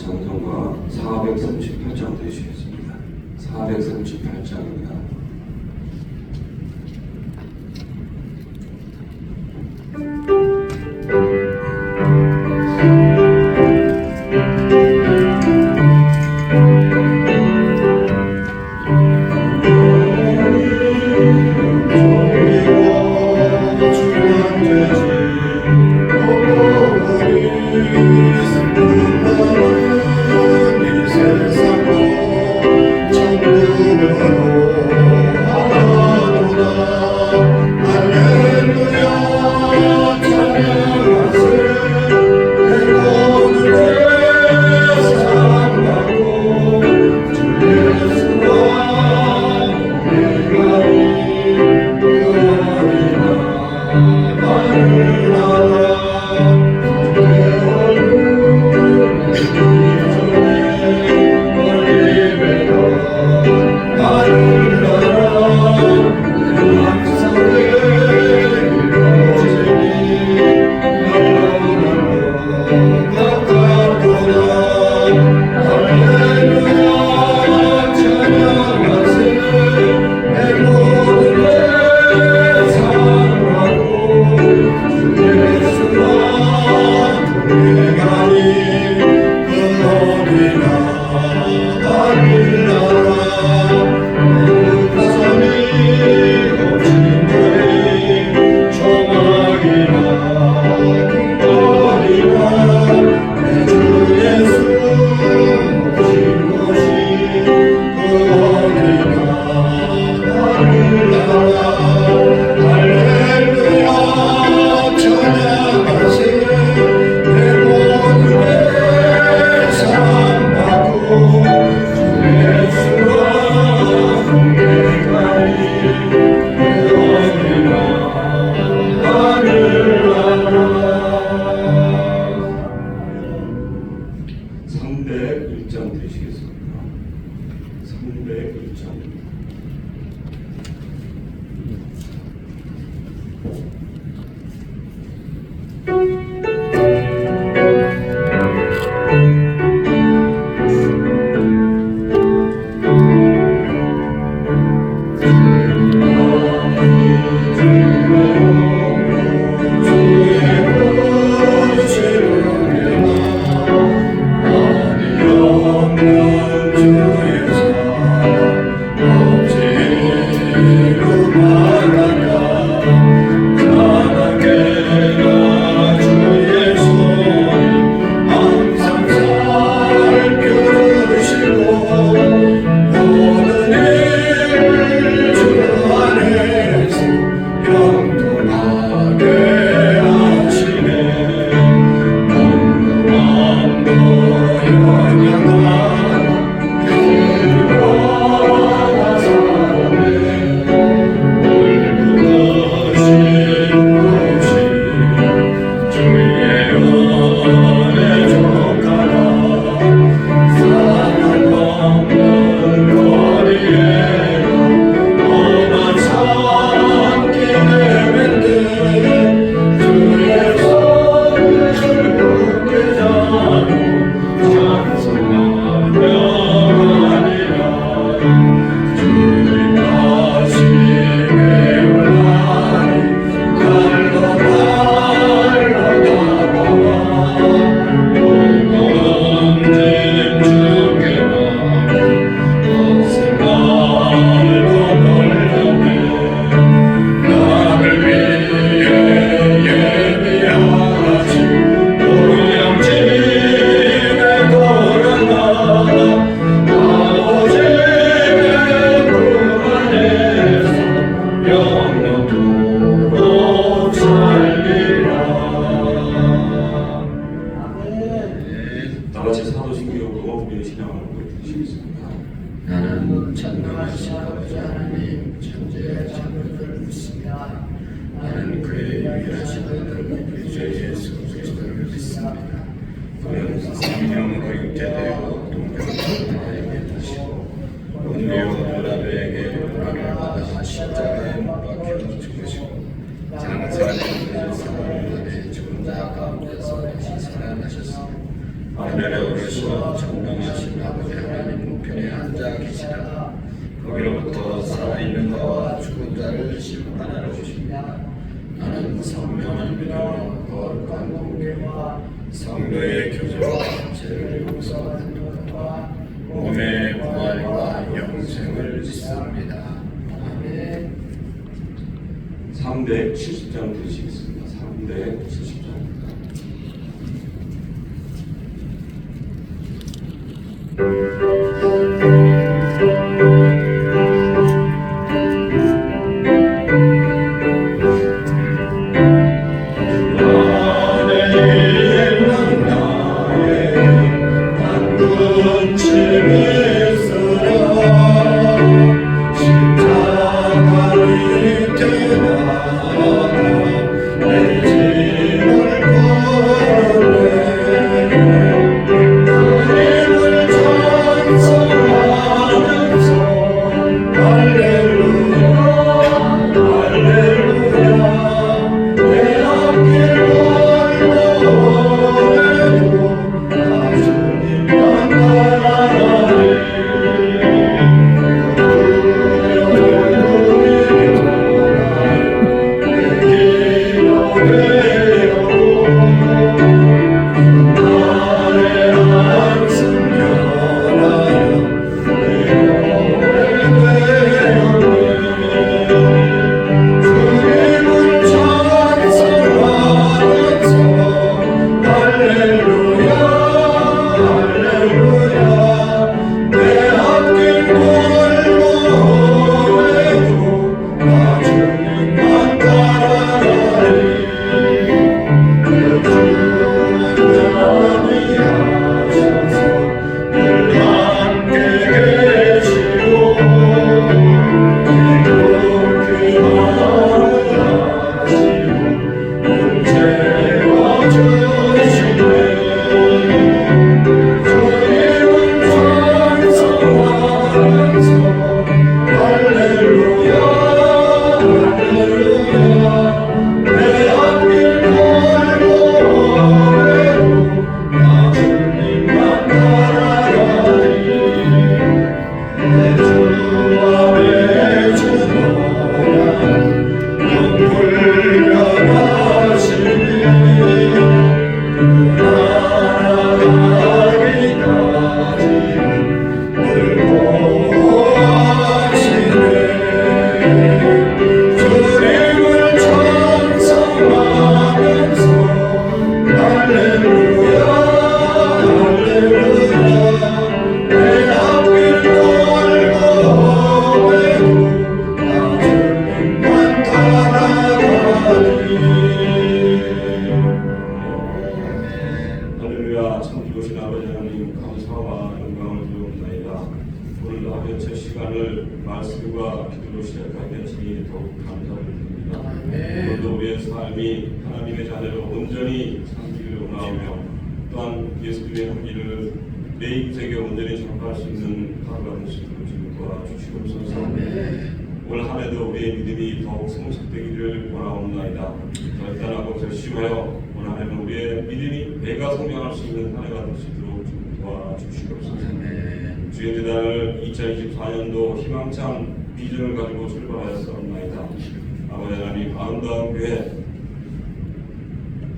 찬송가 438장 되시겠습니다. 438장입니다. 하늘에 오르시고 정당하신 아버지 하나님 우편에 앉아 계시다가 거기로부터 살아있는 자와 죽은 자를 심판하러 오십니다. 나는 성령을 믿으며 거룩한 공교와 성도의 교제와 죄를 용서받는 것과 몸의 부활과 영생을 믿습니다. 아멘. 370장 드시겠습니다. 370장입니다. 말씀과 기도로 시작하게 하시니 더욱 감사드립니다. 오늘도 우리의 삶이 하나님의 자녀로 온전히 살기를 원하며 또한 예수님의 향기를 내 인생에 온전히 전파할 수 있는 하루가 될 수 있도록 주님 도와주시옵소서. 올 한해도 우리의 믿음이 더욱 성숙되기를 원하옵나이다. 결단하고 결심하여 올 한해는 우리의 믿음이 배가 성장할 수 있는 한 해가 될 수 있도록 주님 도와주시옵소서. 주의 재단을 2024년도 희망찬 비전을 가지고 출발하였사옵나이다. 아버지 하나님, 아름다운 교회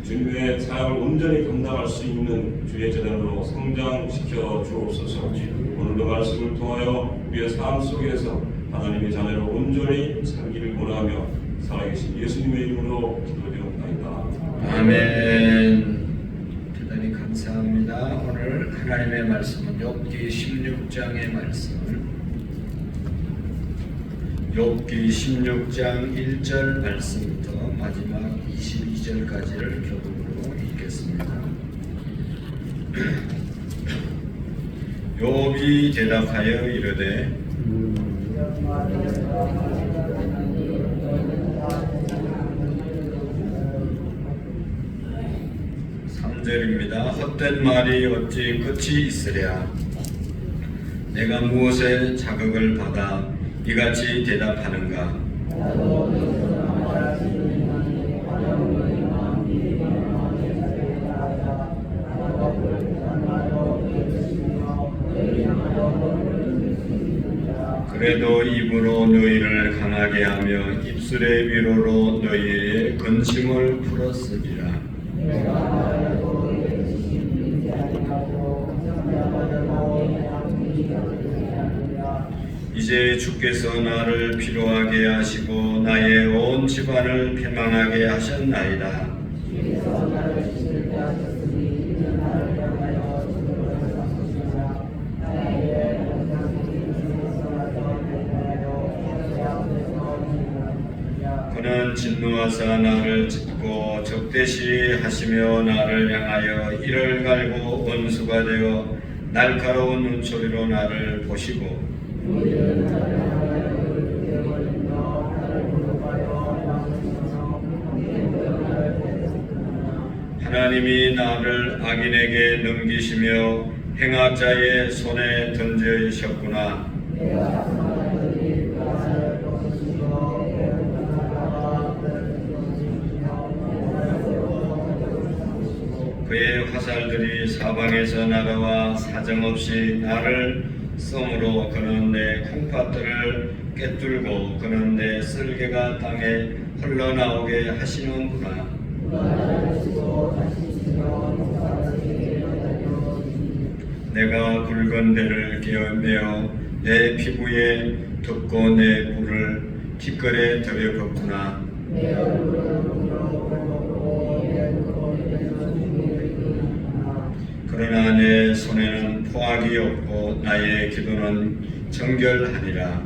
주님의 사역을 온전히 감당할 수 있는 주의 재단으로 성장시켜 주옵소서. 오늘도 말씀을 통하여 우리의 삶 속에서 하나님의 자녀로 온전히 살기를 원하며 살아계신 예수님의 이름으로 기도드리옵나이다. 아멘. 대단히 감사합니다. 오늘 하나님의 말씀은 욥기 16장의 말씀을 욥기 16장 1절 말씀부터 마지막 22절까지를 교독으로 읽겠습니다. 욥이 대답하여 이르되 3절입니다. 헛된 말이 어찌 끝이 있으랴. 내가 무엇에 자극을 받아 이같이 대답하는가. 그래도 입으로 너희를 강하게 하며 입술의 위로로 너희의 근심을 풀었으리라. 이제 주께서 나를 피로하게 하시고 나의 온 집안을 패망하게 하셨나이다. 그는 진노하사 나를 찢고 적대시 하시며 나를 향하여 이를 갈고 원수가 되어 날카로운 눈초리로 나를 보시고 하나님이 나를 악인에게 넘기시며 행악자의 손에 던지셨구나. 그의 화살들이 사방에서 날아와 사정없이 나를 쏘므로 그는 내 콩팥들을 꿰뚫고 그는 내 쓸개가 땅에 흘러나오게 하시는구나. 내가 굵은 배를 끼어매어 내 피부에 덮고 내 뿔을 티끌에 들여걷구나. 그러나 내 손에는 포악이 없고 나의 기도는 정결하니라.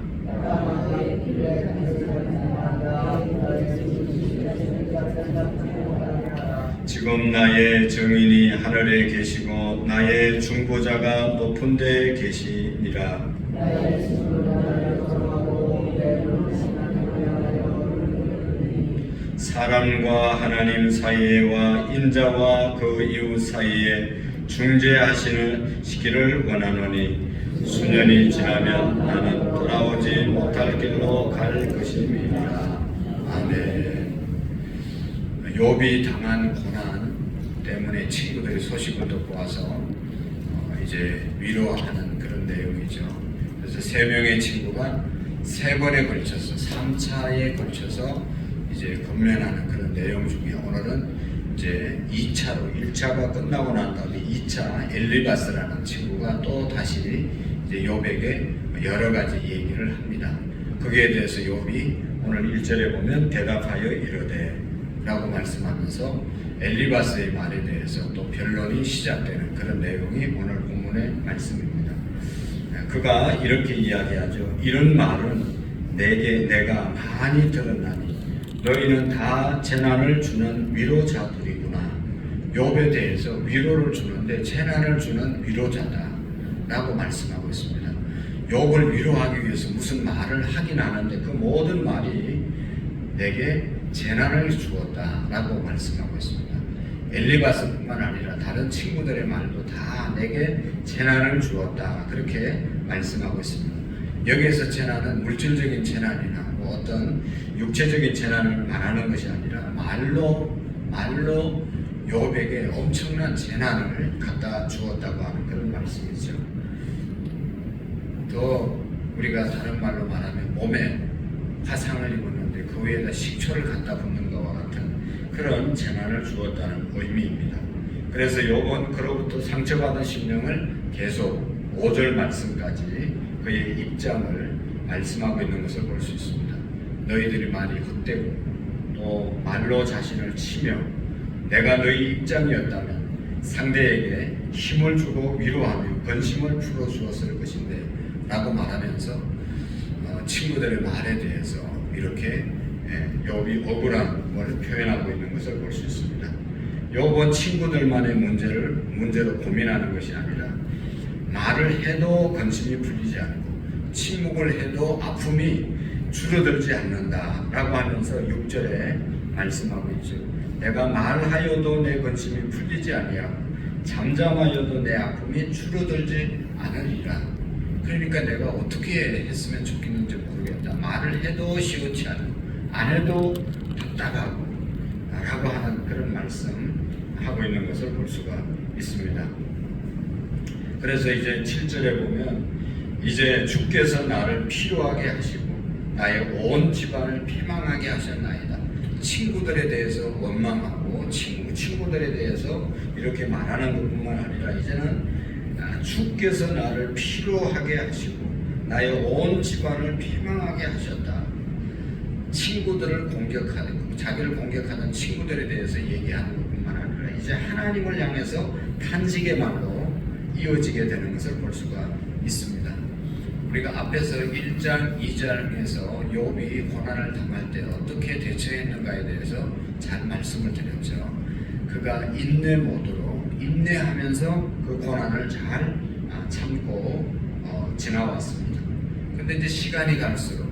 지금 나의 정인이 하늘에 계시고 나의 중보자가 높은 데에 계시니라. 사람과 하나님 사이에와 인자와 그 이웃 사이에 중재하시는 시기를 원하노니 수년이 지나면 나는 돌아오지 못할 길로 갈 것임이니라. 아멘. 욥이 당한 고난 때문에 친구들이 소식을 듣고 와서 이제 위로하는 그런 내용이죠. 그래서 세 명의 친구가 세 번에 걸쳐서 3차에 걸쳐서 이제 건면하는 그런 내용 중에 오늘은 이제 2차로 1차가 끝나고 난 다음에 2차 엘리바스라는 친구가 또 다시 이제 욥에게 여러 가지 얘기를 합니다. 거기에 대해서 욥이 오늘 1절에 보면 대답하여 이르되 라고 말씀하면서 엘리바스의 말에 대해서 또 변론이 시작되는 그런 내용이 오늘 본문의 말씀입니다. 그가 이렇게 이야기하죠. 이런 말은 내가 많이 들었나니 너희는 다 재난을 주는 위로자들이구나. 욥에 대해서 위로를 주는데 재난을 주는 위로자다 라고 말씀하고 있습니다. 욥을 위로하기 위해서 무슨 말을 하긴 하는데 그 모든 말이 내게 재난을 주었다 라고 말씀하고 있습니다. 엘리바스뿐만 아니라 다른 친구들의 말도 다 내게 재난을 주었다 그렇게 말씀하고 있습니다. 여기에서 재난은 물질적인 재난이나 뭐 어떤 육체적인 재난을 말하는 것이 아니라 말로 욥에게 엄청난 재난을 갖다 주었다고 하는 그런 말씀이죠. 또 우리가 다른 말로 말하면 몸에 화상을 입었는데 그 위에다 식초를 갖다 붓는 것과 같은 그런 재난을 주었다는 의미입니다. 그래서 욥은 그로부터 상처받은 심령을 계속 5절 말씀까지 그의 입장을 말씀하고 있는 것을 볼 수 있습니다. 너희들이 말이 헛되고 또 말로 자신을 치며 내가 너희 입장이었다면 상대에게 힘을 주고 위로하며 근심을 풀어주었을 것인데 라고 말하면서 친구들의 말에 대해서 이렇게 욥이 억울함을 표현하고 있는 것을 볼 수 있습니다. 욥은 친구들만의 문제로 고민하는 것이 아니라 말을 해도 근심이 풀리지 않고 침묵을 해도 아픔이 줄어들지 않는다 라고 하면서 6절에 말씀하고 있죠. 내가 말하여도 내 근심이 풀리지 아니하고 잠잠하여도 내 아픔이 줄어들지 않으리라. 그러니까 내가 어떻게 했으면 좋겠는지 모르겠다. 말을 해도 시원치 않고 안 해도 답답하고 라고 하는 그런 말씀하고 있는 것을 볼 수가 있습니다. 그래서 이제 7절에 보면 이제 주께서 나를 필요하게 하시고 나의 온 집안을 피망하게 하셨나이다. 친구들에 대해서 원망하고 친구들에 대해서 이렇게 말하는 것뿐만 아니라 이제는 주께서 나를 필요하게 하시고 나의 온 집안을 피망하게 하셨다. 친구들을 공격하는, 자기를 공격하는 친구들에 대해서 얘기하는 것뿐만 아니라 이제 하나님을 향해서 탄식의 말로 이어지게 되는 것을 볼 수가 있습니다. 우리가 앞에서 1장, 2장에서 욥이 고난을 당할 때 어떻게 대처했는가에 대해서 잘 말씀을 드렸죠. 그가 인내 모드로 인내하면서 그 고난을 잘 참고 지나왔습니다. 근데 이제 시간이 갈수록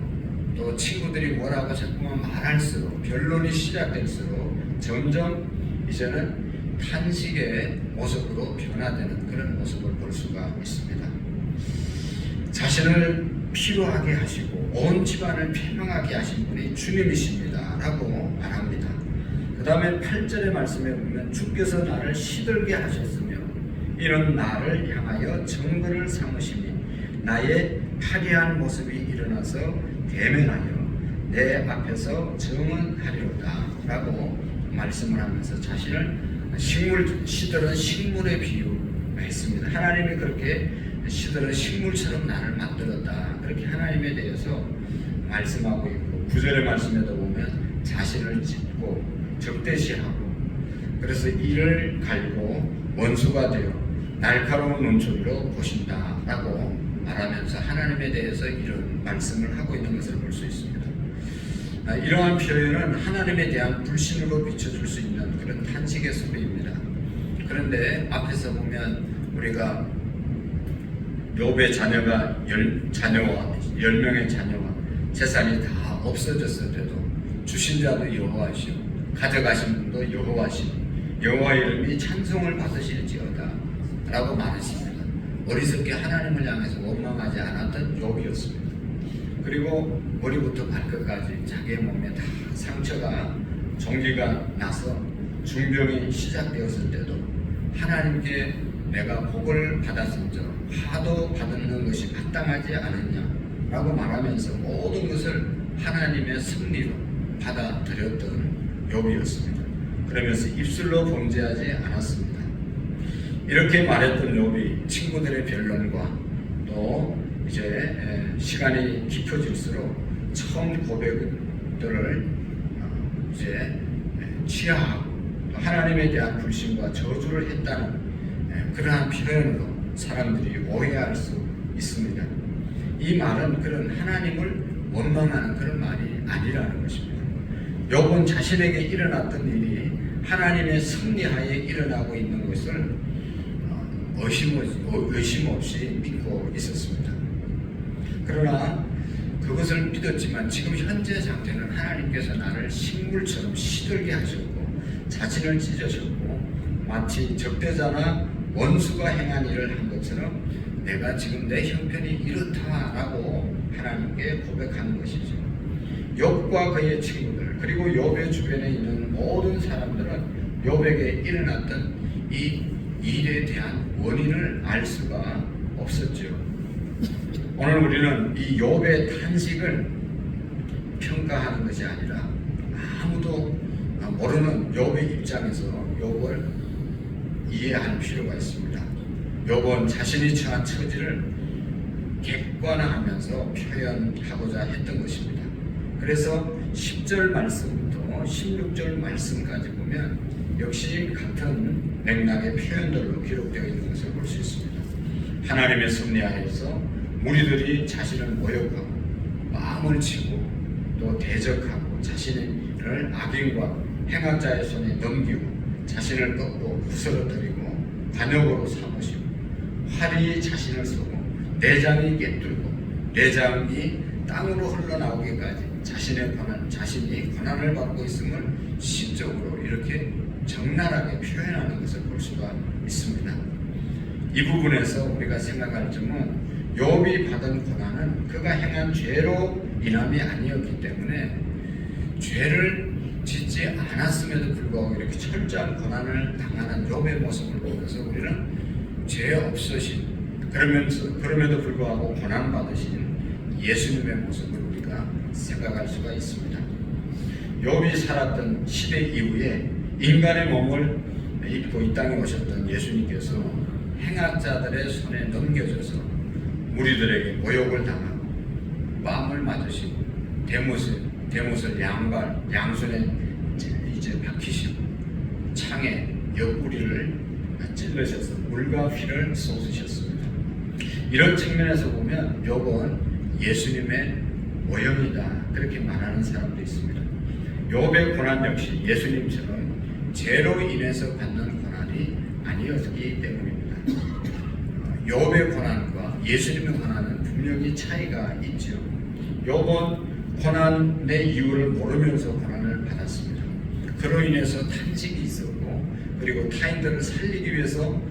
또 친구들이 뭐라고 자꾸만 말할수록 변론이 시작될수록 점점 이제는 탄식의 모습으로 변화되는 그런 모습을 볼 수가 있습니다. 자신을 필요하게 하시고 온 집안을 피망하게 하신 분이 주님이십니다 라고 말합니다. 그 다음에 8절의 말씀에 보면 주께서 나를 시들게 하셨으며 이런 나를 향하여 정거를 삼으시니 나의 파리한 모습이 일어나서 대면하여 내 앞에서 정언하리로다 라고 말씀을 하면서 자신을 시들은 식물에 비유했습니다. 하나님이 그렇게 시들은 식물처럼 나를 만들었다 그렇게 하나님에 대해서 말씀하고 있고 9절의 말씀에도 보면 자신을 찢고 적대시하고 그래서 이를 갈고 원수가 되어 날카로운 눈초리로 보신다 라고 말하면서 하나님에 대해서 이런 말씀을 하고 있는 것을 볼 수 있습니다. 이러한 표현은 하나님에 대한 불신으로 비춰줄 수 있는 그런 탄식의 소리입니다. 그런데 앞에서 보면 우리가 욥의 자녀가 10명의 자녀와 재산이 다 없어졌을 때도 주신 자도 여호와시오 가져가신 분도 여호와시오 여호와 이름이 찬송을 받으실지어다 라고 말했습니다. 어리석게 하나님을 향해서 원망하지 않았던 욥이었습니다. 그리고 머리부터 발끝까지 자기의 몸에 다 상처가 종기가 나서 중병이 시작되었을 때도 하나님께 내가 복을 받았음처럼 화도 받는 것이 마땅하지 않았냐라고 말하면서 모든 것을 하나님의 승리로 받아들였던 욥이었습니다. 그러면서 입술로 범죄하지 않았습니다. 이렇게 말했던 욥이 친구들의 변론과 또 이제 시간이 깊어질수록 처음 고백들을 이제 취하하고 또 하나님에 대한 불신과 저주를 했다는 그러한 표현으로 사람들이 오해할 수 있습니다. 이 말은 그런 하나님을 원망하는 그런 말이 아니라는 것입니다. 욥은 자신에게 일어났던 일이 하나님의 섭리하에 일어나고 있는 것을 의심 없이 믿고 있었습니다. 그러나 그것을 믿었지만 지금 현재 상태는 하나님께서 나를 식물처럼 시들게 하셨고 자신을 찢으셨고 마치 적대자나 원수가 행한 일을 한 것처럼 내가 지금 내 형편이 이렇다라고 하나님께 고백하는 것이죠. 욥과 그의 친구들 그리고 욥의 주변에 있는 모든 사람들은 욥에게 일어났던 이 일에 대한 원인을 알 수가 없었죠. 오늘 우리는 이 욥의 탄식을 평가하는 것이 아니라 아무도 모르는 욥의 입장에서 욥을 이해할 필요가 있습니다. 욥은 자신이 처한 처지를 객관화하면서 표현하고자 했던 것입니다. 그래서 10절 말씀부터 16절 말씀까지 보면 역시 같은 맥락의 표현들로 기록되어 있는 것을 볼 수 있습니다. 하나님의 섭리하에서 무리들이 자신을 모욕하고 마음을 치고 또 대적하고 자신을 악인과 행악자의 손에 넘기고 자신을 꺾고 부스러뜨리고 관역으로 삼으시고 활이 자신을 쏘고 내장이 꿰뚫고 내장이 땅으로 흘러나오기까지 자신이 고난을 받고 있음을 시적으로 이렇게 적나라하게 표현하는 것을 볼 수가 있습니다. 이 부분에서 우리가 생각할 점은 욥이 받은 고난은 그가 행한 죄로 인함이 아니었기 때문에 죄를 짓지 않았음에도 불구하고 이렇게 철저한 고난을 당하는 욥의 모습을 보면서 우리는 죄 없으신 그럼에도 불구하고 고난받으신 예수님의 모습을 우리가 생각할 수가 있습니다. 욥이 살았던 시대 이후에 인간의 몸을 입고 이 땅에 오셨던 예수님께서 행악자들의 손에 넘겨져서 무리들에게 모욕을 당하고 뺨을 맞으시고 대못을 양손에 이제 박히시고 창에 옆구리를 찔러셔서 물과 피를 쏟으셨습니다. 이런 측면에서 보면 욥은 예수님의 모형이다 그렇게 말하는 사람도 있습니다. 욥의 고난 역시 예수님처럼 죄로 인해서 받는 고난이 아니었기 때문입니다. 욥의 고난과 예수님의 고난은 분명히 차이가 있죠. 욥은 고난의 이유를 모르면서 고난을 받았습니다. 그로 인해서 탄식이 있었고 그리고 타인들을 살리기 위해서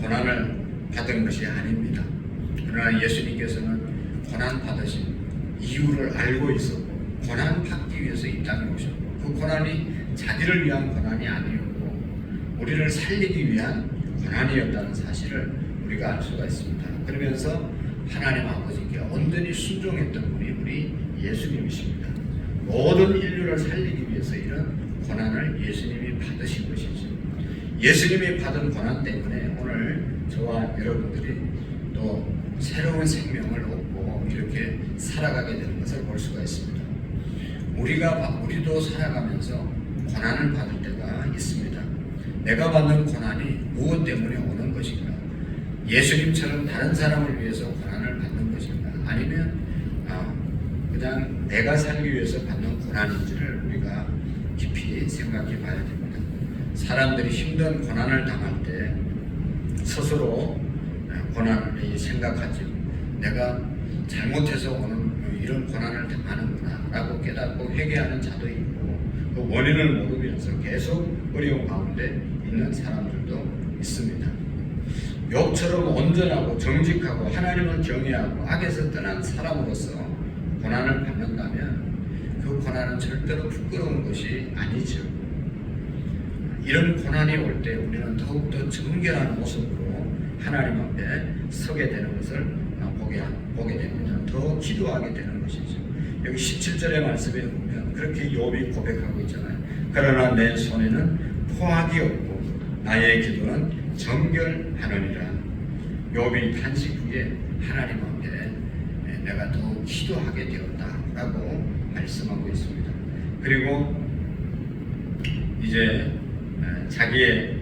고난을 받은 것이 아닙니다. 그러나 예수님께서는 고난 받으신 이유를 알고 있었고 고난 받기 위해서 이 땅에 오셨고 그 고난이 자기를 위한 고난이 아니었고 우리를 살리기 위한 고난이었다는 사실을 우리가 알 수가 있습니다. 그러면서 하나님 아버지께 온전히 순종했던 분이 우리 예수님이십니다. 모든 인류를 살리기 위해서 이런 고난을 예수님이 받으신 것이죠. 예수님이 받은 고난 때문에 오늘 저와 여러분들이 또 새로운 생명을 얻고 이렇게 살아가게 되는 것을 볼 수가 있습니다. 우리도 살아가면서 고난을 받을 때가 있습니다. 내가 받는 고난이 무엇 때문에 오는 것인가? 예수님처럼 다른 사람을 위해서 고난을 받는 것인가? 아니면 그냥 내가 살기 위해서 받는 고난인지를 우리가 깊이 생각해 봐야 됩니다. 사람들이 힘든 고난을 당할 때 스스로 고난을 생각하지 내가 잘못해서 오는 이런 고난을 당하는구나 라고 깨닫고 회개하는 자도 있고 그 원인을 모르면서 계속 어려운 가운데 있는 사람들도 있습니다. 욥처럼 온전하고 정직하고 하나님을 경외하고 악에서 떠난 사람으로서 고난을 받는다면 그 고난은 절대로 부끄러운 것이 아니죠. 이런 고난이 올 때 우리는 더욱더 정결한 모습으로 하나님 앞에 서게 되는 것을 보게 됩니다. 더 기도하게 되는 것이죠. 여기 17절의 말씀에 보면 그렇게 욥이 고백하고 있잖아요. 그러나 내 손에는 포악이 없고 나의 기도는 정결하느니라. 욥이 탄식 후에 하나님 앞에 내가 더 기도하게 되었다라고 말씀하고 있습니다. 그리고 이제 자기의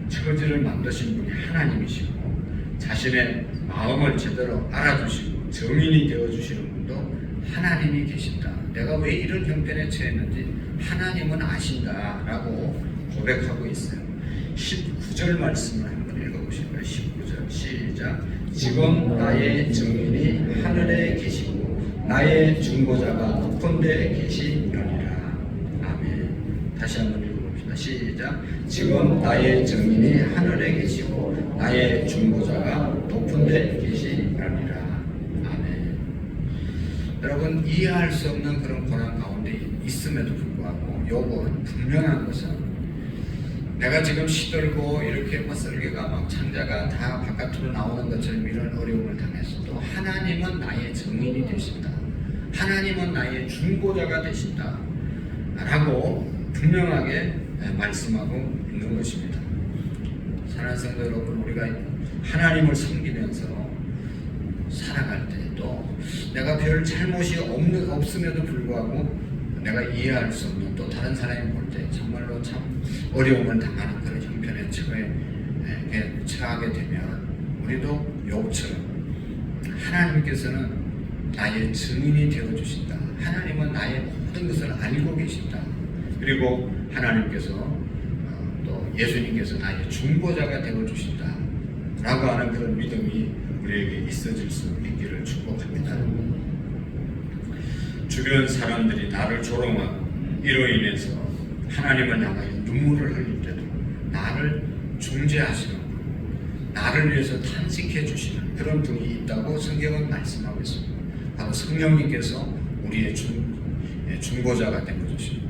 처지를 만드신 분이 하나님이시고 자신의 마음을 제대로 알아주시고 정인이 되어주시는 분도 하나님이 계신다. 내가 왜 이런 형편에 처했는지 하나님은 아신다라고 고백하고 있어요. 19절 말씀을 한번 읽어보실까요? 19절 시작. 지금 나의 정인이 하늘에 계시고 나의 중보자가 높은 데 계시느니라. 아멘. 다시 한번 읽어봅시다. 시작. 지금 나의 정인이 하늘에 계시고 나의 중보자가 높은 데 계시느니라. 아멘. 여러분 이해할 수 없는 그런 고난 가운데 있음에도 불구하고 욥은 분명한 것은 내가 지금 시들고 이렇게 썰개가 막 창자가 다 바깥으로 나오는 것처럼 이런 어려움을 당했어도 하나님은 나의 정인이 되신다. 하나님은 나의 중보자가 되신다. 라고 분명하게 말씀하고 있는 것입니다. 사랑하는 성도 여러분, 우리가 하나님을 섬기면서 살아갈 때 또 내가 별 잘못이 없음에도 불구하고 내가 이해할 수 없는 또 다른 사람이 볼 때 정말로 참 어려움을 당하는 그런 형편에 처하게 되면 우리도 욥처럼 하나님께서는 나의 증인이 되어주신다. 하나님은 나의 모든 것을 알고 계신다. 그리고 하나님께서 또 예수님께서 나의 중보자가 되어주신다. 라고 하는 그런 믿음이 우리에게 있어질 수 있기를 축복합니다. 주변 사람들이 나를 조롱하고 이로 인해서 하나님을 향하여 눈물을 흘릴 때도 나를 중재하시는 분, 나를 위해서 탄식해 주시는 그런 분이 있다고 성경은 말씀하고 있습니다. 바로 성령님께서 우리의 중보자가 되어주시고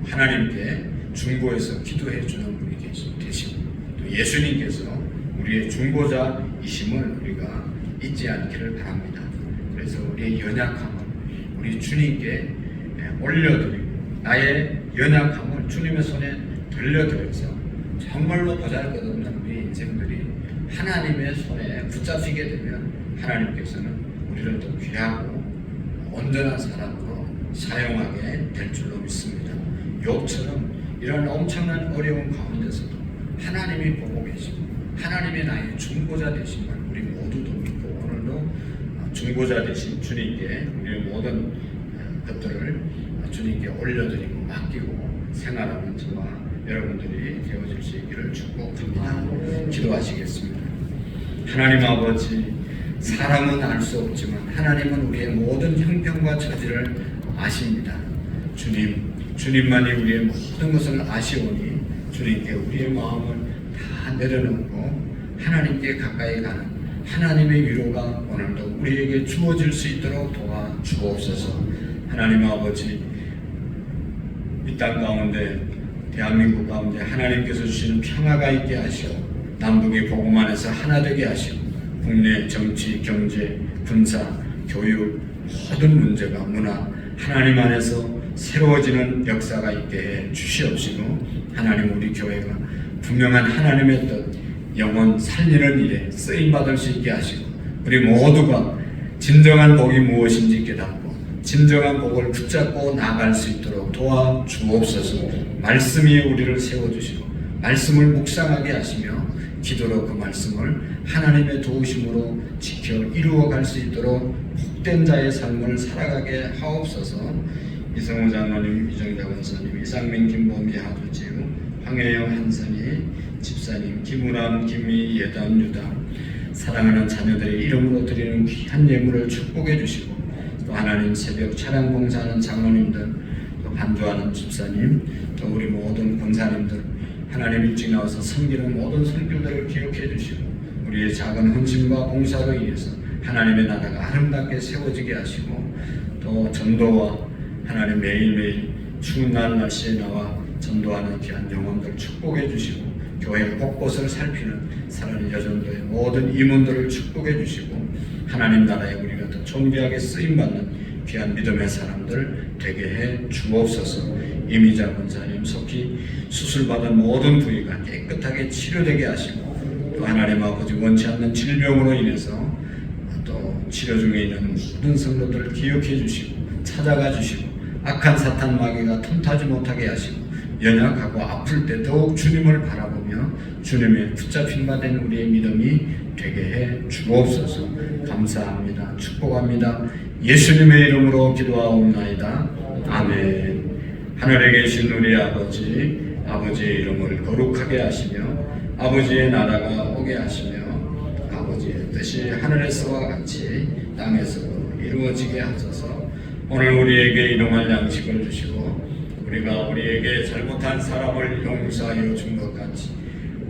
하나님께 중보해서 기도해 주는 분이 되시고 또 예수님께서 우리의 중보자이심을 우리가 잊지 않기를 바랍니다. 그래서 우리의 연약함을 우리 주님께 올려드리고 나의 연약함을 주님의 손에 들려드려서 정말로 보잘것없는 우리 인생들이 하나님의 손에 붙잡히게 되면 하나님께서는 우리를 더 귀하고 온전한 사람으로 사용하게 될 줄로 믿습니다. 욥처럼 이런 엄청난 어려운 가운데서도 하나님이 보고 계시고 하나님의 나의 중보자 되심을 우리 모두도 믿고 오늘도 중보자 되신 주님께 우리의 모든 것들을 주님께 올려드리고 맡기고 생활하는 저와 여러분들이 되어질 수 있기를 축복합니다. 기도하시겠습니다. 하나님 아버지, 사람은 알 수 없지만 하나님은 우리의 모든 형편과 처지를 아십니다. 주님만이 우리의 모든 것을 아시오니 주님께 우리의 마음을 다 내려놓고 하나님께 가까이 가는 하나님의 위로가 오늘도 우리에게 주어질 수 있도록 도와주옵소서. 하나님 아버지, 이 땅 가운데 대한민국 가운데 하나님께서 주시는 평화가 있게 하시오, 남북이 복음 안에서 하나 되게 하시오, 국내 정치, 경제, 군사, 교육 모든 문제가 문화 하나님 안에서 새로워지는 역사가 있게 해 주시옵시고, 하나님 우리 교회가 분명한 하나님의 뜻 영혼 살리는 일에 쓰임받을 수 있게 하시고 우리 모두가 진정한 복이 무엇인지 깨닫고 진정한 복을 붙잡고 나아갈 수 있도록 도와주옵소서. 말씀이 우리를 세워주시고 말씀을 묵상하게 하시며 기도로 그 말씀을 하나님의 도우심으로 지켜 이루어갈 수 있도록 복된 자의 삶을 살아가게 하옵소서. 이성호 장로님, 이정자 권사님, 이상민, 김범희, 하주지우, 황혜영, 한선희 집사님, 김우람, 김미, 예담, 유담 사랑하는 자녀들의 이름으로 드리는 귀한 예물을 축복해 주시고 또 하나님 새벽 차량 봉사하는 장로님들, 또 반주하는 집사님, 또 우리 모든 권사님들 하나님 일찍 나와서 섬기는 모든 손길들을 기억해 주시고 우리의 작은 헌신과 봉사로 인해서 하나님의 나라가 아름답게 세워지게 하시고 또 전도와 하나님 매일매일 추운 날 날씨에 나와 전도하는 귀한 영혼들 축복해 주시고 교회 곳곳을 살피는 사랑의 여전도의 모든 임원들을 축복해 주시고 하나님 나라에 우리가 더 존귀하게 쓰임받는 귀한 믿음의 사람들 되게 해 주옵소서. 이미자 권사님 속히 수술받은 모든 부위가 깨끗하게 치료되게 하시고 또 하나님 아버지 원치 않는 질병으로 인해서 또 치료 중에 있는 모든 성도들을 기억해 주시고 찾아가 주시고 악한 사탄 마귀가 틈타지 못하게 하시고 연약하고 아플 때 더욱 주님을 바라보며 주님의 붙잡힌 바 된 우리의 믿음이 되게 해 주옵소서. 감사합니다. 축복합니다. 예수님의 이름으로 기도하옵나이다. 아멘. 하늘에 계신 우리 아버지, 아버지의 이름을 거룩하게 하시며 아버지의 나라가 오게 하시며 아버지의 뜻이 하늘에서와 같이 땅에서도 이루어지게 하소서. 오늘 우리에게 일용할 양식을 주시고 우리가 우리에게 잘못한 사람을 용서하여 준 것 같이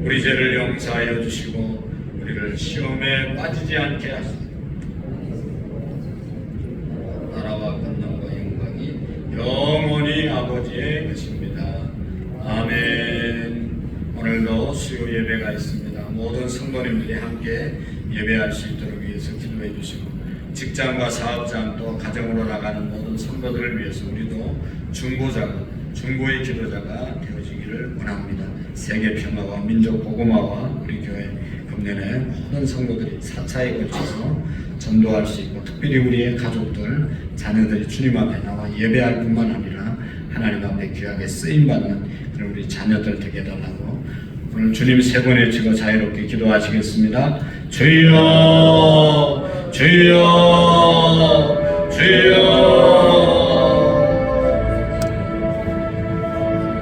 우리 죄를 용서하여 주시고 우리를 시험에 빠지지 않게 하시고 나라와 권능과 영광이 영원히 아버지의 것입니다. 아멘. 오늘도 수요 예배가 있습니다. 모든 성도님들이 함께 예배할 수 있도록 위해서 기도해 주시고 직장과 사업장 또 가정으로 나가는 모든 성도들을 위해서 우리도 중보의 기도자가 되어지기를 원합니다. 세계 평화와 민족 복음화와 우리 교회 금년에 모든 성도들이 4차에 걸쳐서 전도할 수 있고 특별히 우리의 가족들, 자녀들이 주님 앞에 나와 예배할 뿐만 아니라 하나님 앞에 귀하게 쓰임받는 그런 우리 자녀들 되게 해달라고 오늘 주님 세 번 외치고 자유롭게 기도하시겠습니다. 주여 주여 주여